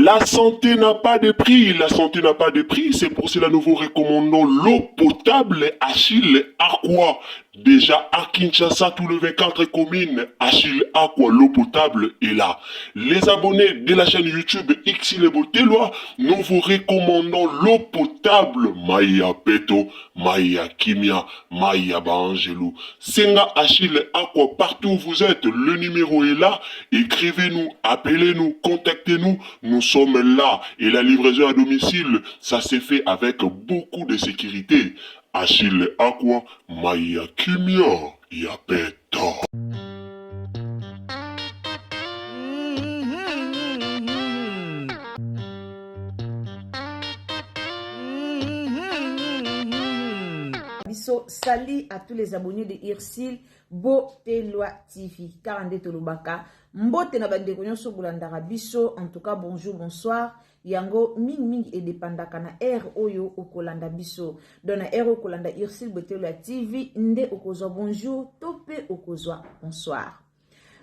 La santé n'a pas de prix, la santé n'a pas de prix, c'est pour cela que nous vous recommandons l'eau potable Achille Aqua. Déjà à Kinshasa, tout le 24 communes, Achille Aqua, l'eau potable est là. Les abonnés de la chaîne YouTube Xile Botelwa, nous vous recommandons l'eau potable Maya Peto, Maya Kimia, Maya Bangelou. Senga Achille Aqua, partout où vous êtes, le numéro est là. Écrivez-nous, appelez-nous, contactez-nous. Nous sommes là et la livraison à domicile, ça s'est fait avec beaucoup de sécurité. Achille Aqua, Maya Kimia, Yapeta. Salut à tous les abonnés de Irsil Botelwa TV. 42 Tolobaka. Mbote na bande konyoso bulandara biso. En tout cas, bonjour, bonsoir. Yango ming et dépendaka na air oyo okolanda biso. Dona air okolanda Irsil Botelwa TV. Nde okozwa bonjour. Tope okozwa bonsoir.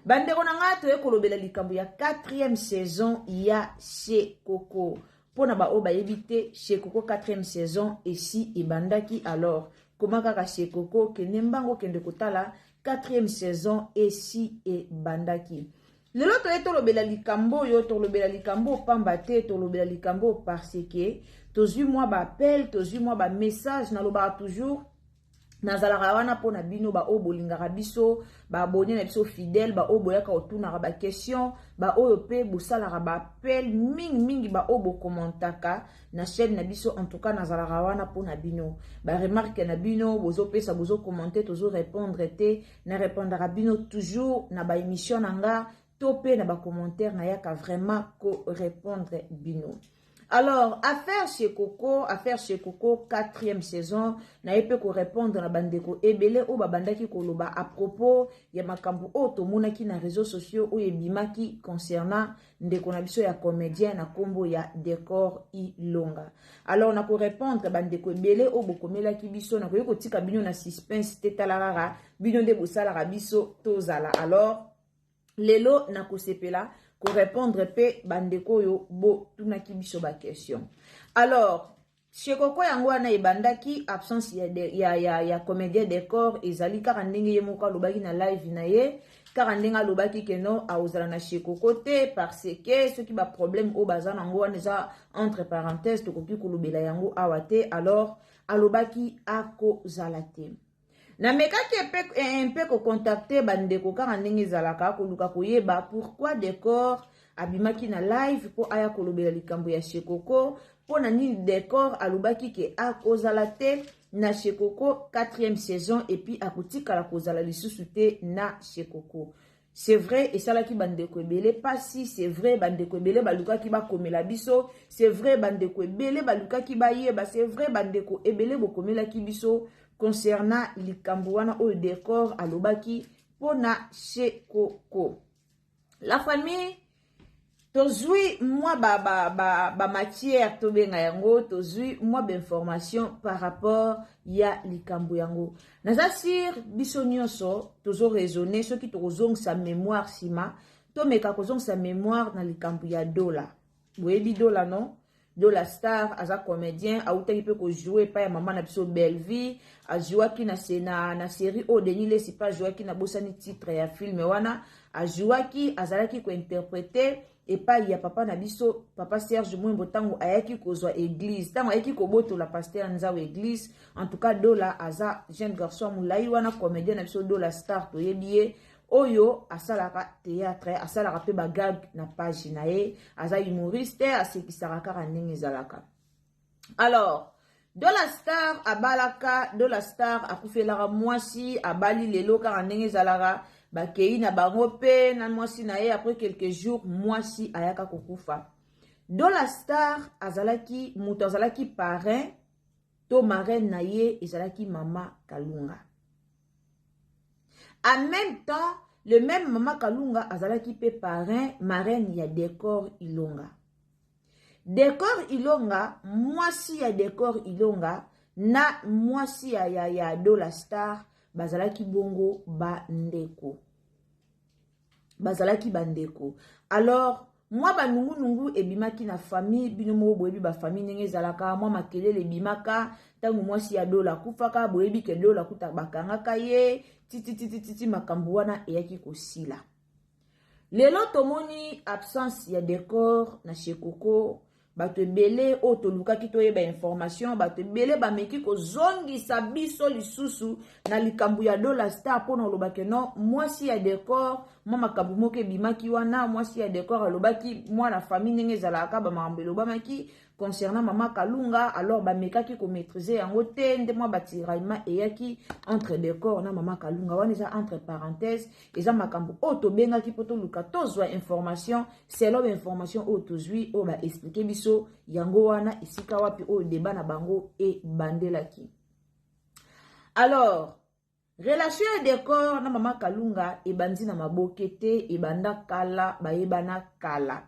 Bande konanga to ekolobela likambo ya 4e saison ya chez Coco. Pona ba oba éviter chez Coco 4e saison et si ebandaki alors. Comment kaka chez Coco que nembango kende kotala 4e saison et si et bandaki. Le lot to lobela likambo yo to lobela likambo pambate to lobela likambo parce que tozu moi ba appel tozu moi ba message na loba toujours nazalaka wana pona bino ba o bolingaka biso ba abonné na biso fidèle ba o boyaka otuna ba question ba oyo pe bosalaka ba appel mingi ba o bo commentaka na chaîne na biso. En tout cas nazalaka wana pona bino ba remarque na bino bozo pesa bozo commenter tozo répondre te na répondra bino toujours na ba émission nanga topé na ba commentaire na yaka vraiment ko répondre bino. Alors, affaire chez Coco, 4e saison, na epe ko répondre na bandeko ebele o babandaki koloba à propos ya makambu o tomonaki na réseaux sociaux o ebimaki concernant ndeko na biso ya comédien na kombo ya Décor Ilonga. Alors, na ko répondre bandeko ebele o bokomelaki biso na ko yoko tika bino na suspense tetalarara bino de bosala biso tozala. Alors, lelo na ko sepela pour répondre pe bandeko yo bo tunaki biso ba question. Alors chez Coco yango na ebandaki absence ya comédien Décor ezali kaka ndenge ye moko alobaki na live na ye kaka ndenge alobaki ke no aozala na chez Coco te parce que ceux qui ba problème o baza nango wana eza entre parenthèses tokoki kolobela yango awa te. Alors alobaki akozala te. Na mekaki un peu ko contacter bandeko kaka ndenge zalaka koluka koyeba pourquoi Décor abimaki na live po aya kolobela likambo ya chez Coco po na nini Décor alobaki ke akozala te na chez Coco 4e saison et puis akotika la kozala lisusu te na chez Coco. C'est vrai et ça là qui bandeko ebele pas si c'est vrai bandeko ebele baluka ki ba komela biso, c'est vrai bandeko ebele baluka ki ba yeba, c'est vrai bandeko ebele bokomela ki biso concernant likambo wana o Décor alobaki pona chez Coco. La famille tozui moi ba matière to benga yango tozui moi ba information par rapport ya likambo yango. Naza sir biso nyonso tozo raisonner ceux qui tozong sa mémoire sima to meka kozong sa mémoire na likambo ya Dola. Boyebi Dola non? Dola Star aza comédien autaki pe ko jouer pa ya maman na biso Belle Vie a jouaki na série o Denis Lesi pas jouaki na bosani titre ya film wana a jouaki azalaki ko interpréter et pas ya papa na biso papa Serge Mwembo tango ayaki kozwa église tango ayaki ko boto la pasteur nzawo église. En tout cas Dola aza jeune garçon mulai wana comédien na biso Dola Star to yebiye oyo asalaka théâtre asalaka pe bagag na page na ye aza humoriste asekisaka kaka ndenge ezalaka. Alors Dola Star abalaka Dola Star akufelaka mwasi abali lelo kaka ndenge ezalaka bakei na bango pe na mwasi na ye après quelques jours mwasi ayaka kokufa. Dola Star azalaki muto azalaki parrain to marraine na ye ezalaki Mama Kalunga. En même temps, le même Mama Kalunga azalaki pe parrain, marraine ya Décor Ilonga. Décor Ilonga, mwasi ya Décor Ilonga, na mwasi ya Dola Star, bazalaki bongo bandeko. Bazalaki bandeko. Alors, moi ba nungu ebimaki na famille bino mo boyebi ba famille ndenge ezalaka moi makelele ebimaka ntango mwasi ya dola kufaka boyebi ke dola kuta bakangaka ye titi makambo wana eyaki kosila. Lelo tomoni absence ya décor na Shekoko, bato ebele o tolukaki toyeba information, bato ebele bameki kozongisa biso lisusu na likambo ya Dola Star pona olobake non mwasi ya décor mwa makambo moko ebimaki wana mwasi ya décor alobaki mwa na famille ndenge ezalaka bamakambo elobamaki concernant Mama Kalunga, alors bamekaki ko maîtriser yango te nde mwa batiraillement eyaki entre décor na Mama Kalunga wana eza entre parenthèses eza makambo o tobengaki po toluka tozwa information selon information o tozwi o ba expliquer biso yango wana esika wapi o débat na bango e bandelaki. Alors relation ya décor na Mama Kalunga ebandi na mabokete ebanda kala bayebana kala.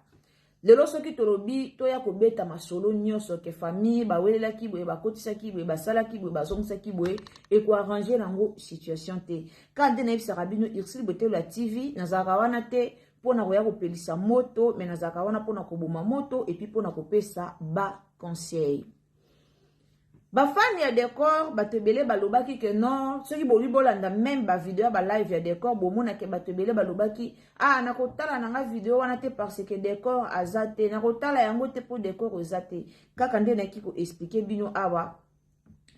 Lelo soki tolobi toya kobeta masolo nyonso ke famille bawelelaki boye bakotisaki boye basalaki boye bazongisaki boye e ko arranger nango situation te. Kande na ebisaka bino Ursule Botelo la TV nazaka wana te pona koya kopelisa moto me nazaka wana pona koboma moto et puis pona kopesa ba conseil. Ba fan ya décor batebele balobaki ke non soki boli bolanda même ba vidéo ba live ya décor bomona ke batebele balobaki ah nakotala nanga vidéo wana te parce que décor azate nakotala yango te po décor azate kaka nde naki ko expliquer bino awa.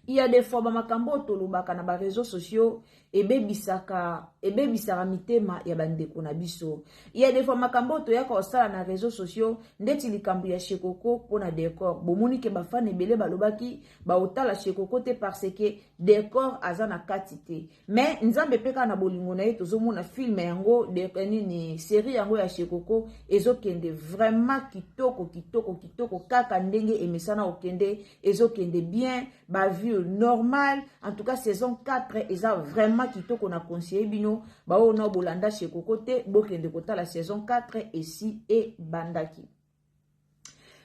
Il y a des fois makambo tolobaka na ba réseaux sociaux ebebisaka mitema ya bandeko na biso. Il y a des fois makambo to yaka osala na réseaux sociaux ndeti likambo ya Shekoko pona décor. Bomoni ke ba fan ebele balobaki ba otala Shekoko te parce que décor azana katite. Mais nzambe peka na bolingo na ye tozomona film yango de nini série yango ya Shekoko ezokende vraiment kitoko kaka ndenge emesana okende ezokende bien ba vue normal en tout cas saison 4 eza vraiment kitoko na conseiller bino ba ona bolanda Shekoko te bokende kota la saison 4 ici et bandaki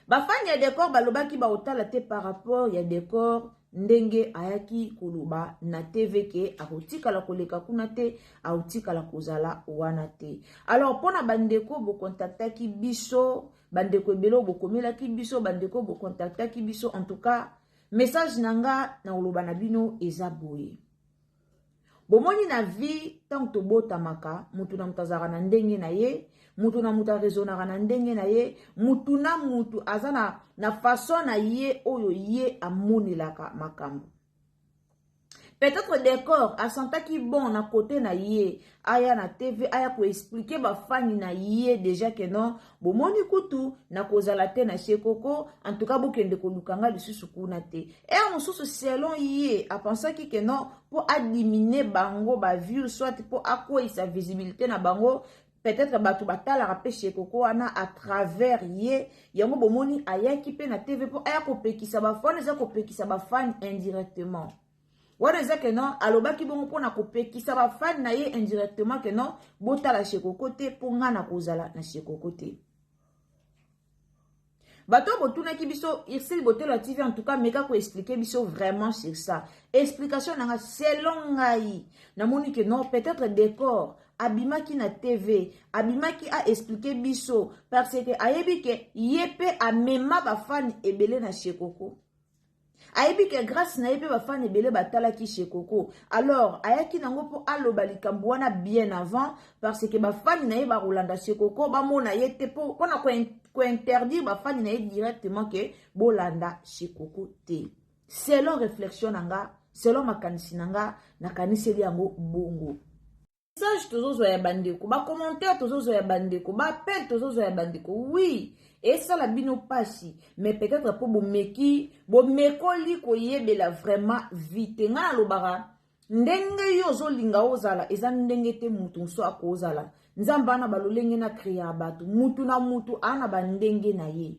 ba fan ya décor balobaki ba otala te par rapport ya décor ndenge ayaki koluba na TV ke akotika la koleka kuna te akotika la kozala wana te. Alors pona bandeko bo contactaki biso bandeko ebelo bo komelaki biso bandeko bo contactaki biso en tout cas message nanga na oloba na bino eza boye. Bomoni na vie tant to botamaka mutu na mutazaka na ndenge na ye mutu na mutu rezonaka na ndenge na ye mutu na mutu azana na façon na ye oyo ye amonelaka makambo. Peut-être décor asantaki bon na côté na ye aya na TV aya ko expliquer ba fani na ye déjà que non bomoni kutu na kozala te na Shekoko en tout cas bokende ko lukanga lisusu kuna te et mosusu selon ye a pensaki que non pour diminuer bango ba vue soit pour akoi sa visibilité na bango peut-être batu batala rapé Shekoko wana à travers ye yango bomoni ayaki pe na TV pour aya ko pekisa ba fani za ko pekisa ba fani indirectement. Wana eza ke non alobaki bongo pona kopekisa ba fan na ye indirectement ke non botala Shekoko te po nga na kozala na Shekoko te. Bato botunaki biso Ursule Botelo la TV en tout cas meka ko expliquer biso vraiment sur ça. Explication nanga selon ngai namoni ke non peut-être décor abimaki na TV abimaki a expliquer biso parce que ayebi ke yepe amema ba fan ebele na Shekoko. Ayebi ke grâce na yepe ba fan ebele batalaki Shekoko. Alors ayaki nango po aloba likambo wana bien avant parce que ba fan na ye ba rolanda Shekoko ba mona yete po kona ko interdire ba fan na ye directement ke bolanda Shekoko te. Selon réflexion nanga, selon makanisi nanga na kaniseli yango bongo. Message tozozo ya bandeko, ba commentaire tozozo ya bandeko, ba appel tozozo ya bandeko. Oui, et ça la bino pasi, mais peut-être pour bomeki, bomekoli ko yebela vraiment vite. Nga lobara, ndenge yozo linga ozala, eza ndenge te mutu nso akozala. Nzamba na balolenge na kriya batu, mutu na mutu ana bandenge na ye.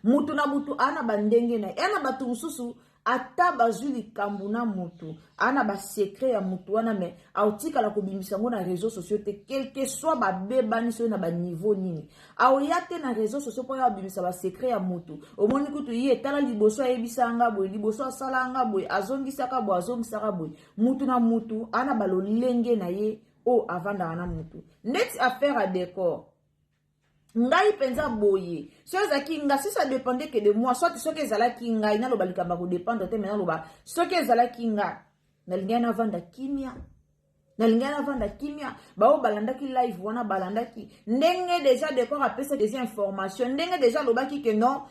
Mutu na mutu ana bandenge na ye. Ana batu mususu ata bazwi likambo na mutu ana ba secret ya mutu wana me autika la kobimisa ngo na réseaux sociaux te quel que soit ba bebani so na ba niveau nini aoyate na réseaux sociaux po ya bimisa ba secret ya mutu omoni kutu ye tala liboso ayebisa nga boy liboso asala nga boy azongisaka boy mutu na mutu ana balolenge na ye o avanda na mutu net affaire à décor ngai penza boye so ezalaki nga si ça dépendait que de moi soit soki ezalaki ngai naloba likambo kodépendre te me naloba soki ezalaki nga nalingai navanda kimia bao balandaki live wana balandaki ndenge déjà décor apesa des informations ndenge déjà lobaki que non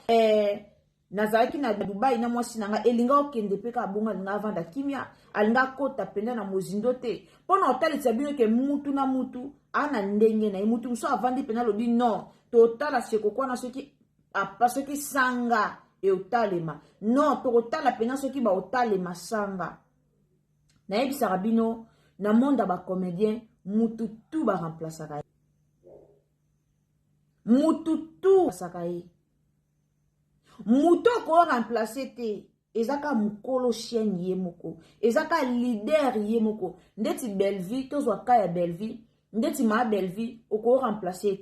nazalaki na Dubai na mwasi nanga elinga okende pe ka bonga linga avanda kimia alinga kota penda na mozindo te pona otalisa bino ke mutu na mutu ana ndenge na mutu muso avandi pena lobi non totala sekoko na soki apa soki sanga e otalema non totala pena soki ba otalema sanga na yebisaka bino na monde ba comédien mutu tu ba remplacer mutu tu sakaye muto ko remplacer te ezaka mukolo chien ye moko ezaka leader ye moko ndeti Belleville tozwa ka ya Belleville ndeti ma Belleville oko remplacer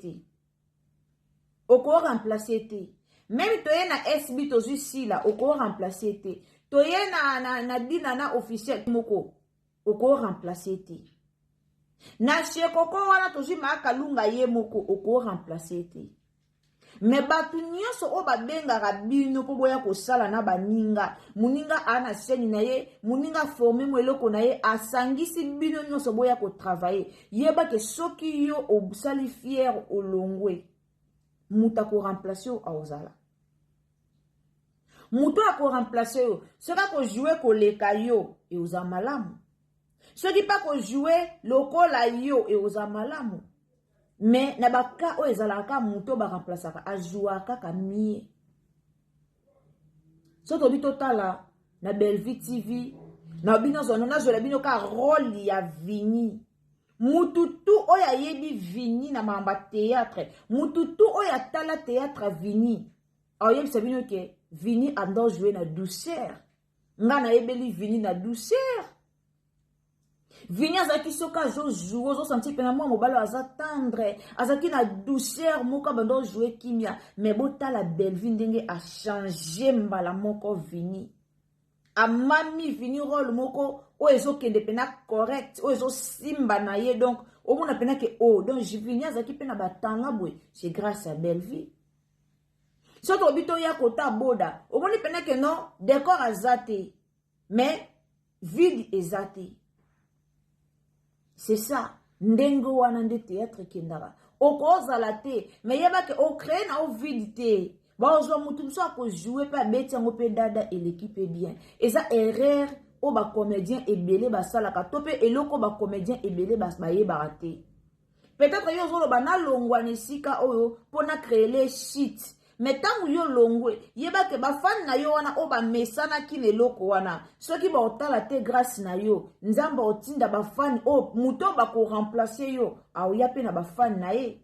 te même toye na SB tozwi sila oko remplacer te toye na dina na officiel moko oko remplacer te na shekoko wana tozwi ma kalunga ye moko oko remplacer te me batu nyonso o babengaka bino po boya kosala na baninga muninga ana seni na ye muninga forme mo eloko na ye asangisi bino nyonso boya ko travailler yeba ke soki yo obusali fier olongwe muta ko remplacer o ozala muto ko remplacer yo soka ko jouer ko leka yo e oza malamu soki pa ko jouer lokola yo e oza malamu. Mais na baka o ezalaka muto ba remplaçaka ajuaka ka mie so to bito tala na Belleville TV na bino zona na zola bino ka rôle ya Vini mutu tu oya yebi Vini na mamba théâtre mutu tu oya tala théâtre Vini aye sabino ke Vini ando jouer na douceur nga na yebeli Vini na douceur Vini azaki soka zo jouer zo sentir pena moi mobalo aza tendre azaki na douceur moka bando jouer kimia mais bota la Belleville ndenge a changer mbala moko Vini amami Vini rôle moko o ezo kende pena correct o ezo simba na ye donc o mona pena ke o donc Vini azaki pena batanga boy c'est grâce à Belleville soto obito ya kota boda o moni pena ke non décor azate mais vide ezate. C'est ça, ndengo wana nde théâtre kendara. Okoza la te, mais yeba ke o créer na o vidité. Ba ozwa mutu so ko jouer pa beti ngo pe dada et l'équipe est bien. Et ça erreur o ba comédien ebele ba sala ka topé eloko ba comédien ebele ba yeba raté. Peut-être yo zo lo bana longwa nesika oyo pona créer les shit. Mais tant yo longwe yeba ke ba fan na yo wana o ba mesana kine loko wana soki ba otala te grâce na yo nzamba otinda ba fan o muto ba ko remplacer yo au ya pe na ba fan na ye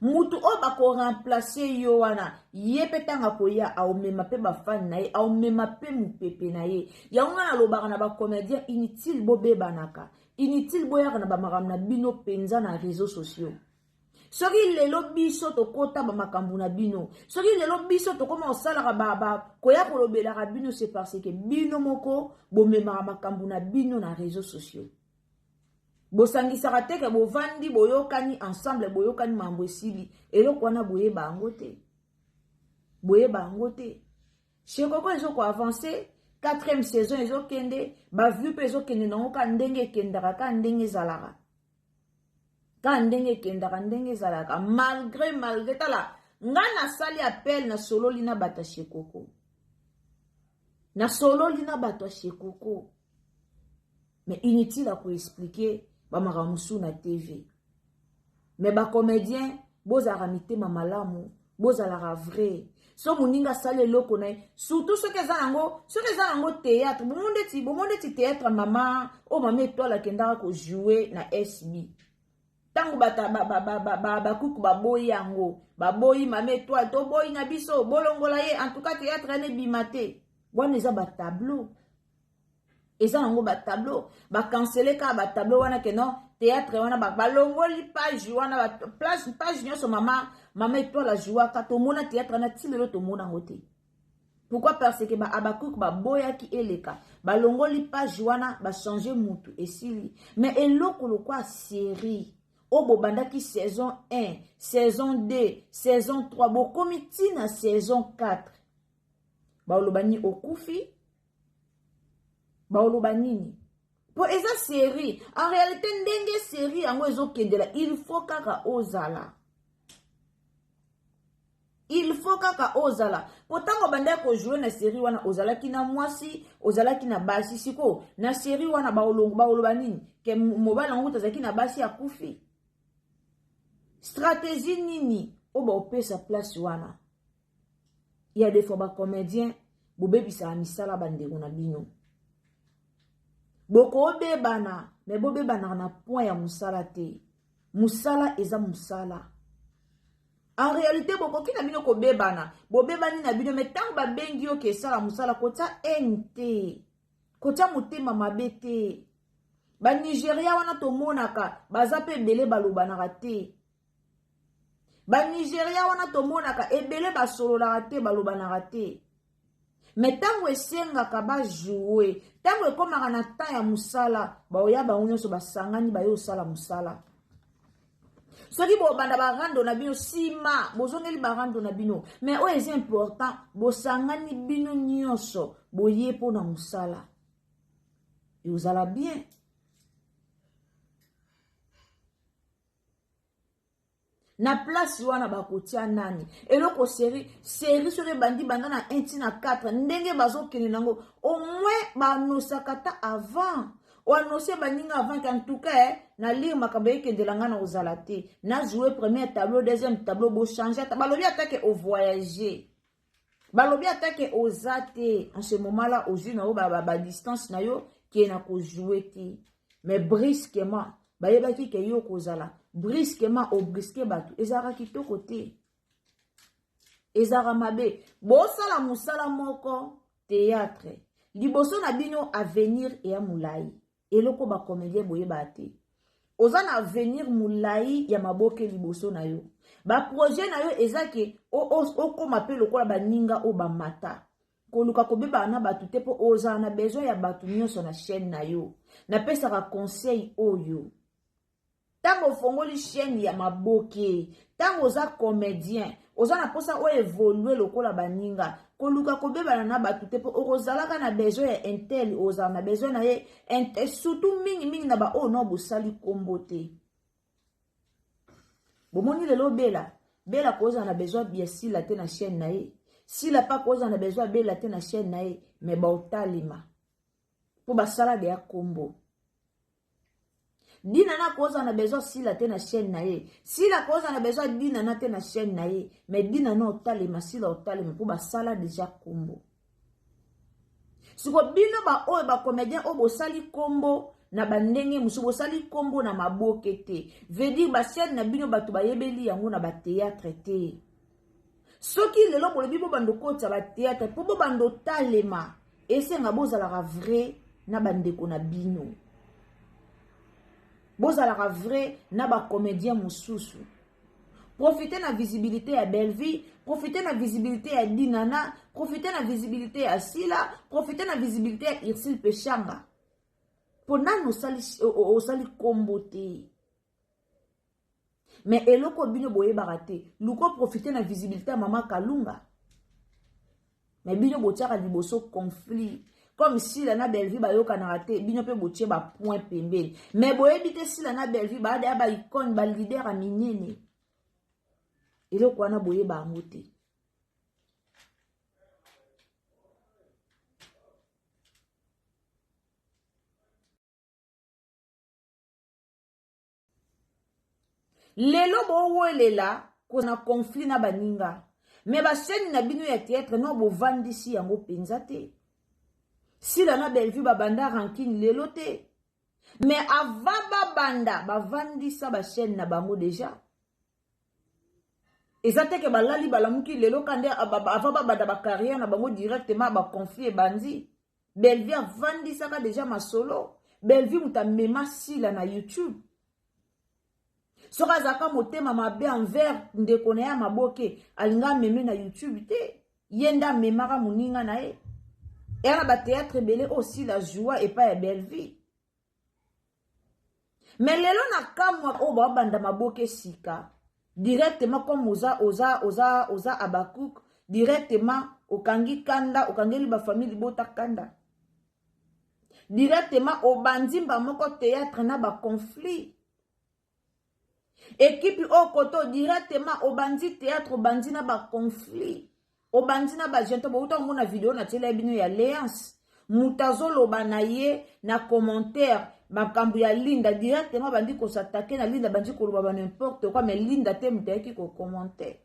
mutu o ba ko remplacer yo wana ye pe tanga ko ya au mema pe ba fan na ye au mema pe mupepe na ye ya ngana lo ba na ba comédien inutile bo bebanaka inutile bo ya na ba maramna bino penza na réseaux sociaux. Soki lelo biso to kota ba makambu na bino soki lelo biso to koma osala ba koya kolobela ka bino c'est parce que bino moko bo mema makambu na bino na réseaux sociaux bo sangisa te ke bo vandi boyokani ensemble boyokani mambo esili eloko wana boyeba yango te shekoko ezo ko avancer 4e saison ezo kende ba vu pe ezo kende na ka ndenge kendaka ka ndenge zalaka ndenge zalaka malgré tala nga na sali appel na solo lina bata shekoko mais inutile à expliquer ba maramusu na TV mais ba comédien bozara mitema malamu bozala vrai so muninga sali loko na surtout ce que zanango théâtre bomonde ti théâtre mama o mama étoile kendaka ko jouer na SB tangu bakuku baboyi yango baboyi mame étoile to boyi na biso bolongola ye en tout cas théâtre ne bimate wana eza ba tableau eza nango ba tableau ba canceler ka ba tableau wana ke non théâtre wana balongoli page wana page nyonso mama étoile jouaka to mona théâtre na tilelo to mona ngote. Pourquoi? Parce que abakuku baboya ki eleka balongoli page wana ba changer mutu esili mais eloko lokwa série Obo bandaki saison 1, saison 2, saison 3, bokomi tina saison 4. Baoloba ni okufi, baoloba nini. Po eza série, en réalité ndenge série yango ezokendela, il faut kaka ozala. Il faut kaka ozala. Potango banda ko jouer na série wana ozalaki na mwasi, ozalaki na basi siko. Na série wana baoloba nini? Ke mobala ngo tazaki na basi akufi. Stratégie nini oba opesa place wana. Il y a des fois ba comédien bobebisa misala bandeko na bino. Boko obebana, mais bobebana na point ya musala te. Musala eza musala. En réalité, boko ki na bino ko bebana, bobebani na bino, mais tant ba bengi yo ke sala musala kota ente. Kota motema mabe te. Ba Nigeria wana to monaka, baza pe ebele balobanaka te. Ba Nigeria wana to monaka, ebele basololaka te balobanaka te. Mais tango esengaka ba jouer, tango ekomaka na temps ya musala, ba oya ba nyonso basangani ba yo sala musala. Soki bo banda ba rando na bino sima, bozongeli ba rando na bino, mais o est important, bo sangani bino nyonso, boye po na musala. Et vous allez bien. Na place wana bakotia nani eloko série soki bandi banda na 1 na 4 ndenge bazokende nango au moins banosaka ta avant oanose baninga avant qu'en tout cas na lire makambo ekendelanga na ozala te na jouer premier tableau deuxième tableau bo changer balobi atake au voyager balobi atake ozate en ce moment là au jeu na ba distance na yo qui na ko jouer te mais brusquement bayebaki ke yo kozala brusquement au brisque batu ezara kitoko te ezara mabe bosala musala moko théâtre liboso na bino avenir ya mulai eloko ba comédien boyeba te ozana avenir mulai ya maboke liboso na yo ba projet na yo ezaki o koma pe lokola baninga o ba mata koluka kobeba na batu te po ozana na besoin ya batu nyonso na chaîne na yo na pesaka conseil oyo. Tango fongoli chaîne ya maboke, tango oza comédien, oza na posa o évoluer lokola baninga, koluka kobeba na batu te po ozalaka na besoin ya intel, oza na besoin na ye intel, surtout mingi na ba o no bosali kombo te. Bomoni lelo bela koza na besoin bien si la te na chaîne na ye. Si la pa koza na besoin bela te na chaîne na ye, mais ba otalima. Po basala de ya kombo. Dina na koza na besoin si la te na chaîne na ye. Si la koza na besoin dina na te na chaîne na ye. Mais dina na otalema si la otalema pou ba sala déjà kombo. Siko bino ba oyo ba comédien o bo sali kombo na bandenge musu bo sali kombo na maboke te. Veut dire ba chaîne na bino batu ba yebeli yango na ba théâtre te. Soki lelo bo lebi bo bando kota ba théâtre pou bo bando talema. Esenga bozala ka vrai na bandeko na bino. Bozalaka vrai na ba comédien mususu. Profitez na visibilité ya Belleville, profitez na visibilité ya Dinana, profitez na visibilité ya Sila, profitez na visibilité ya Irsil Pechanga. Pona no sali kombo te. Mais eloko bino boye barate, luko profitez na visibilité ya Mama Kalunga. Mais bino botiaka liboso conflit. Comme si la na Belleville ba yoka na raté, bino pe botie ba point pembeni. Mais boye bite si la na Belleville ba de ba icône ba leader a minene. Ele ko na boye ba ngote. Lelo bo welela ko na conflit na baninga. Mais ba chaîne na bino ya théâtre no bo vandisi yango penza te. Si la na Belleville ba banda ranking lelo te. Mais avant ba banda ba vandisa ba chaîne na bango déjà. Ezate ke balali balamuki lelo kande avant ba banda ba carrière na bango directement ba conflit bandi. Belleville vandisa ka déjà masolo. Belleville muta mema sila na YouTube. Soka zaka motema mabe envers ndeko na ya maboke alinga meme na YouTube te. Yenda memaka muninga na ye. Et on a ba théâtre belé aussi la joie et pas Belleville. Mais lelo na kamwa o ba banda maboke sika directement comme oza Abakouk directement okangi kanda okangeli ba famille bota kanda directement obandi mba moko théâtre na ba conflit équipe au koto directement obandi théâtre obandi na ba conflit obandi na ba gente bo uta mona vidéo na tele bino ya alliance mutazolo banaye na commentaire makambo ya Linda directement bandi ko s'attaquer na Linda bandi ko loba n'importe quoi mais Linda te mutaki ko commenter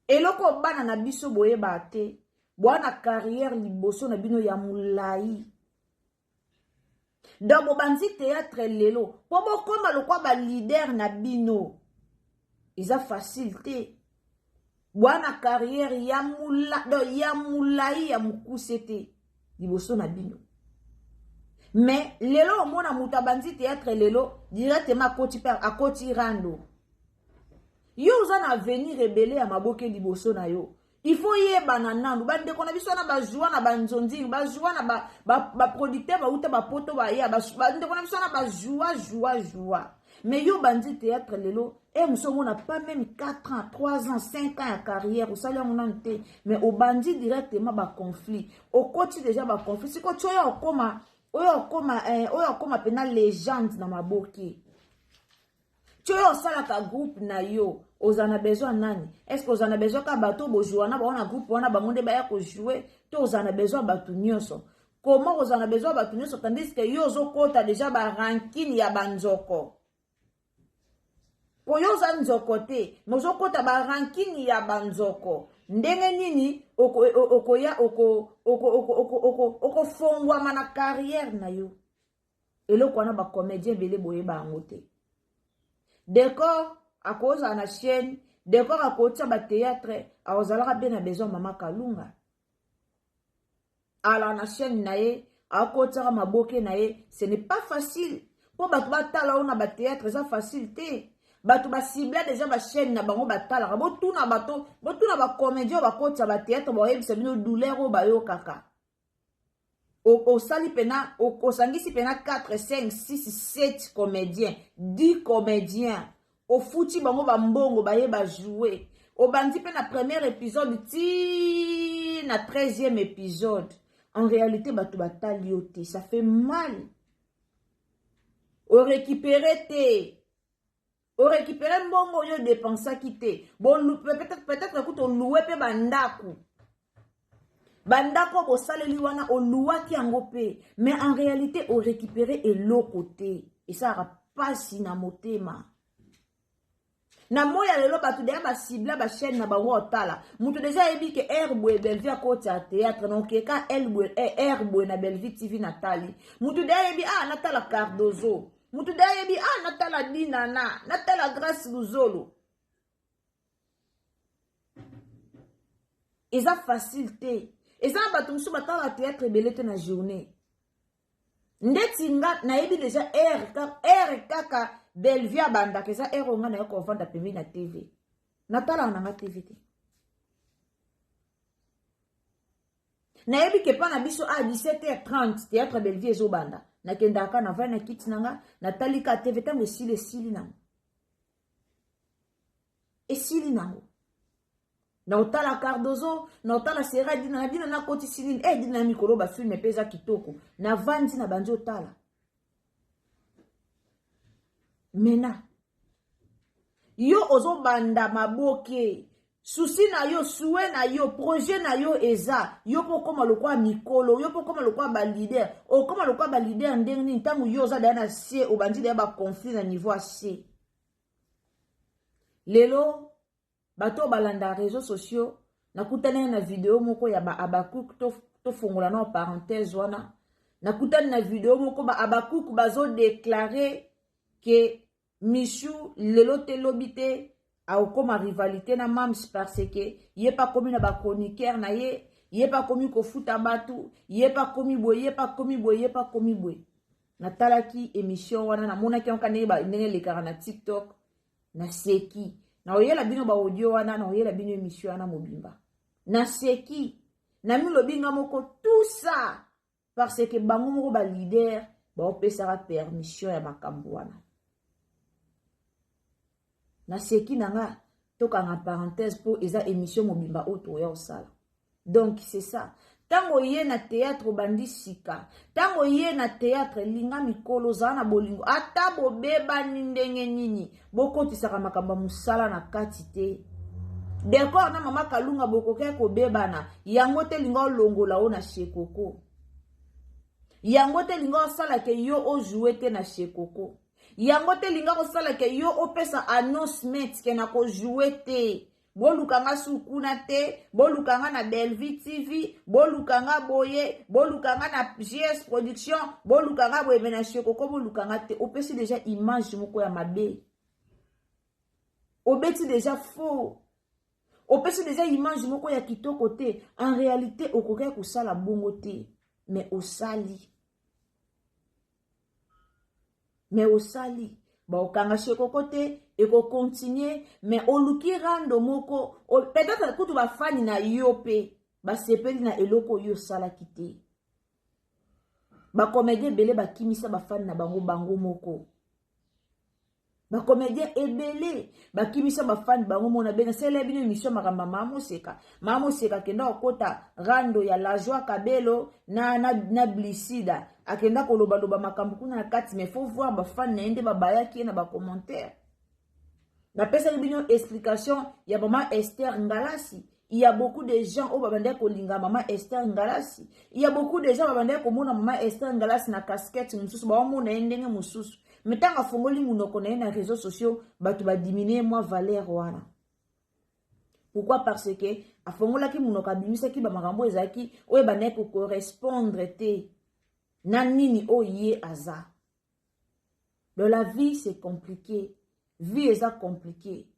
eloko bana na biso boye bate bwana carrière liboso na bino ya mulai donc bandi théâtre lelo po bokoma lokwa ba leader na bino eza facile te bwana carrière ya mulai ya mukuse te liboso na bino. Mais lelo mona muta bandi théâtre lelo directement à koti rando. Yo uzana venir rebeller à maboke liboso na yo. Il faut y bananandu bande kona biso na ba joie na banzonzi ba joie na ba producteur ba uta ba poto ba ya bande kona biso na ba joie. Mais yo bandi théâtre lelo et muso n'a pas même 4 ans, 3 ans, 5 ans de carrière, ou ça mon ante, mais au bandi directement ba conflit. Au côté déjà ba conflit, c'est quoi tu as comme pena légende na maboki. Tu as ça la groupe na yo, ozana besoin nani? Est-ce que ozana besoin ka bato bo jouer na ba on groupe wana ba monde ba ya ko jouer, to ozana besoin bato nyonso. Comment ozana besoin bato nyonso tandis que yo zo kota déjà ba ranking ya banzoko. Po yo za nzoko te, mozo kota ba ranking ya banzoko. Ndenge nini oko fongwa mana carrière na yo. Eloko wana ba comédien belé boye ba ngote. Décor à cause na chaîne, décor à cause ba théâtre, a ozalaka bien na besoin mama Kalunga. Ala na chaîne na ye, a cause maboke na ye, ce n'est pas facile. Po ba tala ona ba théâtre, ça facile te. Bato ba cible déjà ba chaîne na bango batala bo tuna ba comédien ba kota ba théâtre ba yebisa bino douleur o ba yo kaka o sali pena o sangisi pena 4 5 6 7 comédiens 10 comédiens o futi bango ba mbongo ba yeba jouer o bandi pena premier épisode ti na 13e épisode en réalité bato batali yo te ça fait mal o récupérer te o récupérer mbongo yo dépensa quitté bon peut-être que on loué pe bandako bo saleli wana o louwa ki yango pe mais en réalité o récupérer et l'autre côté et ça a pas si na motema na moya lelo batu deya ba cible ba chaîne na bango otala mutu déjà yebi que Herbwe Bellevue à côté à théâtre donc ka Herbwe na Bellevue TV Nathalie mutu deya yebi Natala Cardozo mutu deya yebi Natala Dinana Natala Grace Luzolo eza facilité eza batu musu batala théâtre belete na journée ndeti nga na yebi déjà R kaka Bellevue banda keza ero nga na yoko vanda pembe na TV natala na TV te na yebi ke pa na biso a 17h30 théâtre Bellevue ezo banda na kendaka na vana kiti nanga natali ka TV tango esili nango esili nango na otala Cardozo na otala Sera dina na koti silini dina mikolo ba film peza kitoko na vandi na banjo otala mena yo ozo banda maboke souci na yo souhait na yo projet na yo eza yo pokoma lokwa mikolo yo pokoma lokwa ba leader okoma lokwa ba leader ndenge nini tangu yo oza dana sie obandi da ba conflit na niveau C lelo bato balanda réseaux sociaux nakutana na vidéo moko ya ba Abakouk to fongola na parenthèse wana nakutana na vidéo moko ba Abakouk bazo déclarer que Michou lelo te lobite a okoma rivalité na Mams parce que yé pas commis na ba chroniqueur na yé pas commis ko futa batu yé pas commis boye na talaki émission wana na mona ki onkane ba ndenge lekara na TikTok na seki na oyela bino ba audio wana na oyela bino émission wana mobimba na seki na mi lobinga moko tout ça parce que bango moko ba leader baopesaka permission ya makambo wana. Naseki nanga tokanga parenthèse pour eza émission mobimba oto ya osala. Donc c'est ça. Tango ye na théâtre bandi sika, tango ye na théâtre linga mikolo za na bolingo, ata bobeba ndenge nini, bokotisaka makambo musala na kati te. D'accord na mama Kalunga bokoke ko bebana, yango te linga longola o na Shekoko. Yango te linga osala ke yo o jouer te na Shekoko. Yango te linga osala ke yo opesa announcement ke na ko jouer te. Bolukanga sukuna te, bolukanga na Delvi TV, bolukanga boye, bolukanga na GS Production, bolukanga boye na Shekoko, bolukanga te. Opesi déjà image moko ya mabe. Obeti déjà faux. Opesi déjà image moko ya kitoko te. En réalité, okoke kusala bongo te. Mais osali. Mais osali. Ba okanga Shekoko te, eko continuer, mais oluki rando moko, peut-être kutu ba fani na yope, ba sepeli na eloko yo sala kite. Ba comédien belé ba kimisa ba fani na bango moko. Ba comédien ebele, ba kimisa ba fani bango mona bena sele bino émission makamba mamo seka kenda okota rando ya la joie kabelo na blisida. Akenda koloba loba makambo kuna na kati, mais faut voir ba fan na ende ba bayaki na ba commentaire. Na pesa bino explication ya maman Esther Ngalasi. Il y a beaucoup de gens au babande ko linga maman Esther Ngalasi. Il y a beaucoup de gens babande ko mona maman Esther Ngalasi na casquette mususu ba mona ndenge mususu. Metanga fongoli munoko na réseaux sociaux batu ba diminuer moi valeur wana. Pourquoi? Parce que a fongola ki munoko bimisa ki ba makambo ezaki oye ba ne ko correspondre te. Nanini oye aza. Dans la vie c'est compliqué. Vie est compliqué.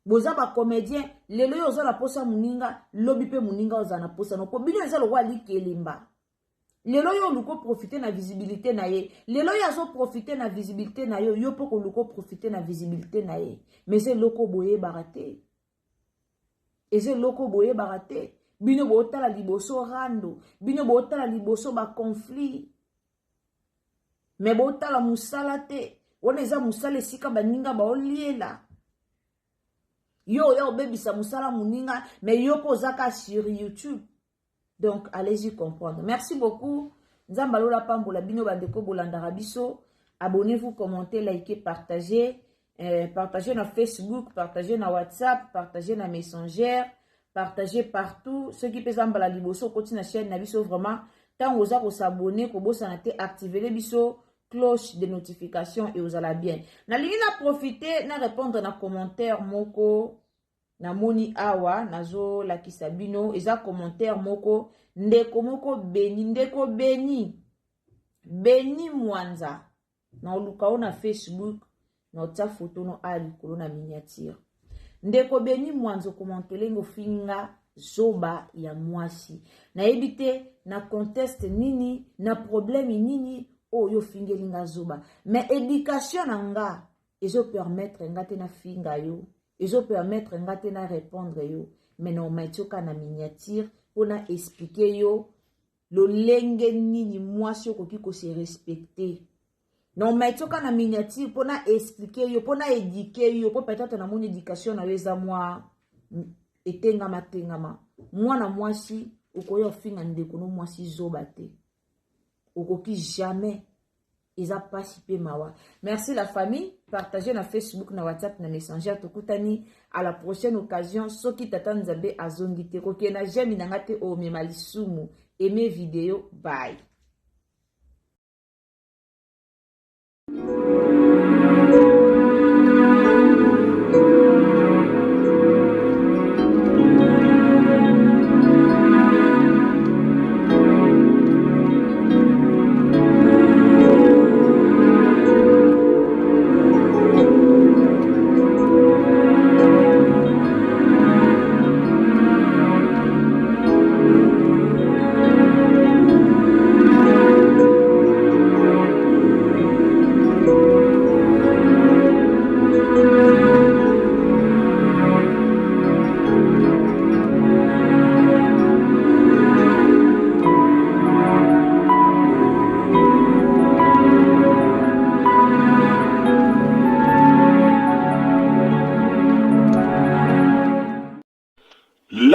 Boza ba comédien, lelo yo za la posa muninga, lobi pe muninga oza na posa no ko bino eza lo wali kelimba. Lelo yo luko profiter na visibilité na ye. Lelo yo azo profiter na visibilité na yo, yo poko luko profiter na visibilité na ye. Mais c'est loko boye baraté. Et c'est loko boye baraté. Bino bota la liboso rando, bino bota la liboso ba conflit. Mais bota la musala te. On eza musala sika baninga ba oliela. Yo baby sa musala muninga, mais yo pozaka sur YouTube. Donc allez-y comprendre. Merci beaucoup. Nzamba lola pambola bino bandeko bolandaka biso. Abonnez-vous, commentez, likez, partagez. Partagez na Facebook, partagez na WhatsApp, partagez na Messenger, partagez partout. Ceux qui peuvent la liboso continue na chaîne na biso vraiment. Tant vous avez s'abonner, ko bosa na te activer les biso cloche de notification et vous allez bien. Na lingi na profiter na répondre na commentaire moko na moni awa nazo la kisabino eza commentaire moko ndeko moko beni Mwanza na olukao na Facebook na ta photo no ali kolona miniature ndeko Beni Mwanza commenter ngo finga zoba ya mwasi na ebite na conteste nini na problème nini o yo fingelinga zoba mais éducation nanga ezo permettre ngate na finga yo ezo permettre ngate na répondre yo mais non maitioka na miniature pona expliquer yo lo lenge nini mwasi okoki ko se respecter non maitioka na miniature pona expliquer yo pona éduquer yo po peut-être na mon éducation na weza moi etengama mwana mwasi okoyo finga ndeko no mwasi zoba te okoki jamais isa participer mawa. Merci la famille, partagez na Facebook, na WhatsApp, na Messenger, tokutani à la prochaine occasion. Soki tata nzabe azongite koke na j'aime nangate o memalisumu. Aimez vidéo, bye.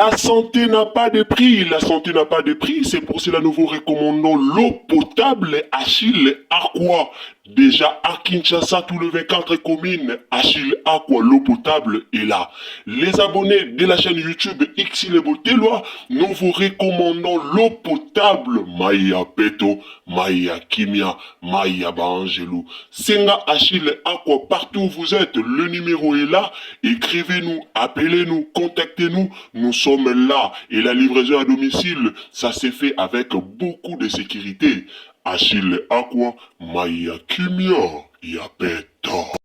La santé n'a pas de prix, la santé n'a pas de prix, c'est pour cela nous vous recommandons l'eau potable Achille Aqua. Déjà à Kinshasa, tous les 24 communes, Achille Aqua, l'eau potable est là. Les abonnés de la chaîne YouTube Xile Botelwa, nous vous recommandons l'eau potable Maya Peto, Maya Kimia, Maya Bangelou. Senga Achille Aqua, partout où vous êtes, le numéro est là. Écrivez-nous, appelez-nous, contactez-nous. Nous sommes là. Et la livraison à domicile, ça s'est fait avec beaucoup de sécurité. Achille Aqua, Maya Kimia, Yapeta.